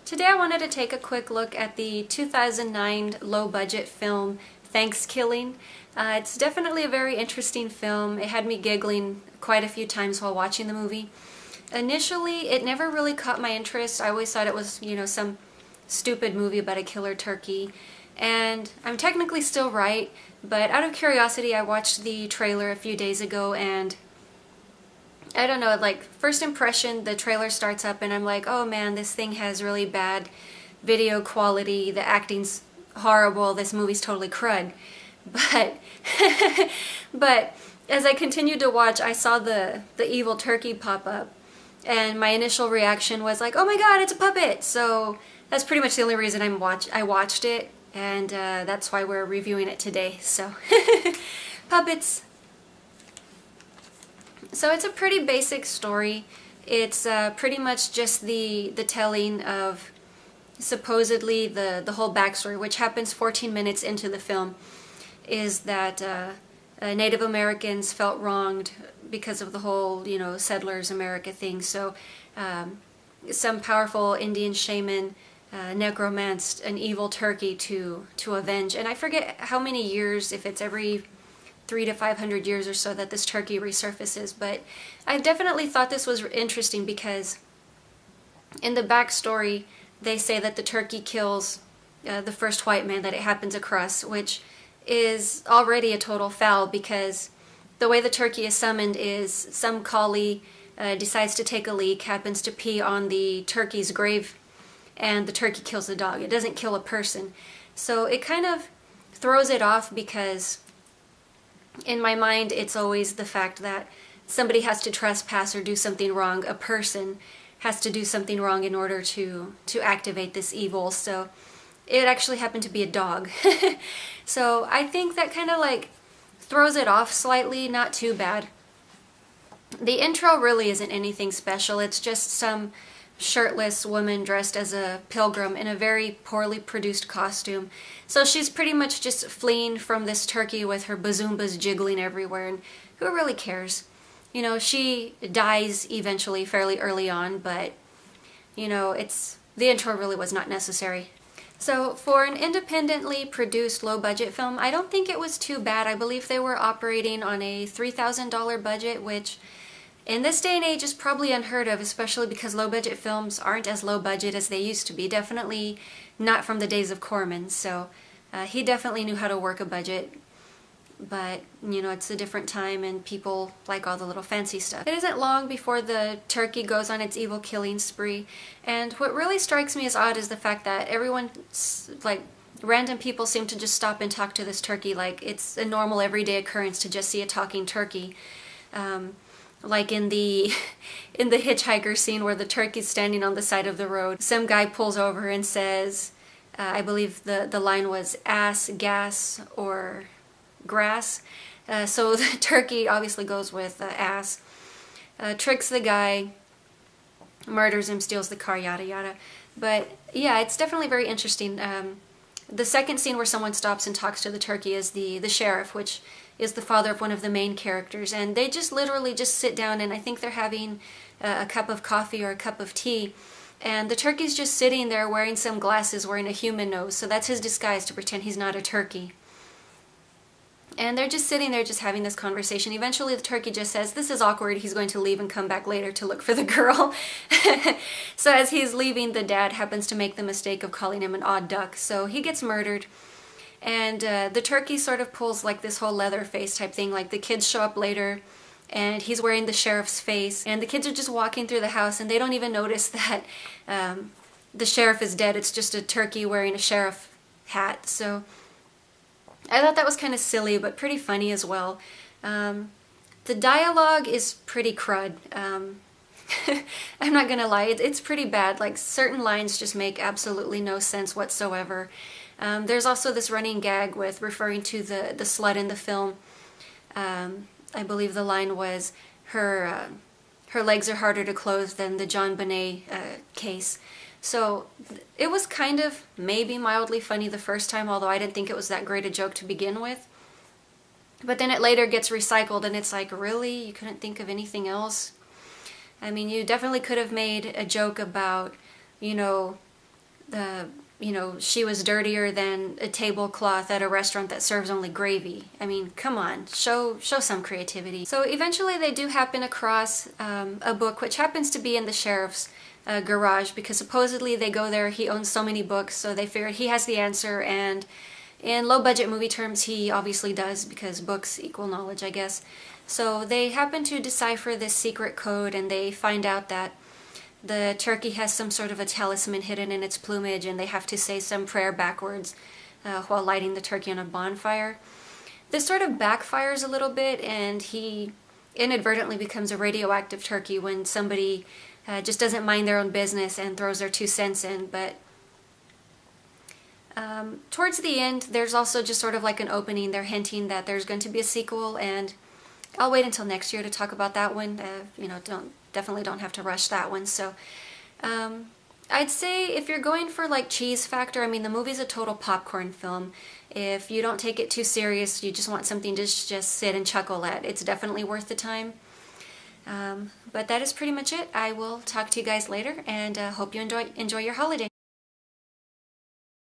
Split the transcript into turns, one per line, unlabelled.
Today I wanted to take a quick look at the 2009 low-budget film Thanksgiving. It's definitely a very interesting film. It had me giggling quite a few times while watching the movie. Initially, it never really caught my interest. I always thought it was, some stupid movie about a killer turkey. And I'm technically still right, but out of curiosity I watched the trailer a few days ago and I don't know, like, first impression, the trailer starts up and I'm like, oh man, this thing has really bad video quality, the acting's horrible, this movie's totally crud. But, but as I continued to watch, I saw the evil turkey pop up and my initial reaction was like, oh my god, it's a puppet! So that's pretty much the only reason I watched it, and that's why we're reviewing it today, so puppets. So it's a pretty basic story. It's pretty much just the telling of supposedly the whole backstory, which happens 14 minutes into the film, is that Native Americans felt wronged because of the whole, settlers America thing. So some powerful Indian shaman necromanced an evil turkey to avenge. And I forget how many years, if it's every 300 to 500 years or so that this turkey resurfaces, but I definitely thought this was interesting because in the backstory they say that the turkey kills the first white man that it happens across, which is already a total foul because the way the turkey is summoned is some collie decides to take a leak, happens to pee on the turkey's grave, and the turkey kills the dog. It doesn't kill a person. So it kind of throws it off because in my mind, it's always the fact that somebody has to trespass or do something wrong. A person has to do something wrong in order to activate this evil. So it actually happened to be a dog. So I think that kind of like throws it off slightly, not too bad. The intro really isn't anything special. It's just some shirtless woman dressed as a pilgrim in a very poorly produced costume. So she's pretty much just fleeing from this turkey with her bazoombas jiggling everywhere, and who really cares? She dies eventually fairly early on, but the intro really was not necessary. So for an independently produced low-budget film, I don't think it was too bad. I believe they were operating on a $3,000 budget, which in this day and age is probably unheard of, especially because low-budget films aren't as low-budget as they used to be. Definitely not from the days of Corman, so he definitely knew how to work a budget. But, it's a different time and people like all the little fancy stuff. It isn't long before the turkey goes on its evil killing spree, and what really strikes me as odd is the fact that everyone, like, random people seem to just stop and talk to this turkey like it's a normal everyday occurrence to just see a talking turkey. Like in the hitchhiker scene where the turkey's standing on the side of the road, some guy pulls over and says, I believe the line was ass, gas, or grass. So the turkey obviously goes with ass, tricks the guy, murders him, steals the car, yada yada. But yeah, it's definitely very interesting. The second scene where someone stops and talks to the turkey is the sheriff, which is the father of one of the main characters, and they just literally just sit down and I think they're having a cup of coffee or a cup of tea, and the turkey's just sitting there wearing some glasses, wearing a human nose, so that's his disguise to pretend he's not a turkey. And they're just sitting there just having this conversation. Eventually the turkey just says, this is awkward, he's going to leave and come back later to look for the girl. So as he's leaving, the dad happens to make the mistake of calling him an odd duck, so he gets murdered. And the turkey sort of pulls like this whole Leatherface type thing, like the kids show up later and he's wearing the sheriff's face and the kids are just walking through the house and they don't even notice that the sheriff is dead. It's just a turkey wearing a sheriff hat. So I thought that was kind of silly but pretty funny as well. The dialogue is pretty crud. I'm not gonna lie, it's pretty bad. Like, certain lines just make absolutely no sense whatsoever. There's also this running gag with referring to the slut in the film. I believe the line was, her legs are harder to close than the John Bonet case. So it was kind of maybe mildly funny the first time, although I didn't think it was that great a joke to begin with. But then it later gets recycled and it's like, really? You couldn't think of anything else? I mean, you definitely could have made a joke about, she was dirtier than a tablecloth at a restaurant that serves only gravy. I mean, come on, show some creativity. So eventually they do happen across a book which happens to be in the sheriff's garage, because supposedly they go there, he owns so many books, so they figured he has the answer, and in low budget movie terms he obviously does, because books equal knowledge, I guess. So they happen to decipher this secret code, and they find out that the turkey has some sort of a talisman hidden in its plumage, and they have to say some prayer backwards while lighting the turkey on a bonfire. This sort of backfires a little bit, and he inadvertently becomes a radioactive turkey when somebody just doesn't mind their own business and throws their 2 cents in. But towards the end, there's also just sort of like an opening. They're hinting that there's going to be a sequel, and I'll wait until next year to talk about that one. Definitely don't have to rush that one. So I'd say if you're going for like cheese factor, I mean, the movie's a total popcorn film. If you don't take it too serious, you just want something to just sit and chuckle at, it's definitely worth the time. But that is pretty much it. I will talk to you guys later, and hope you enjoy your holiday.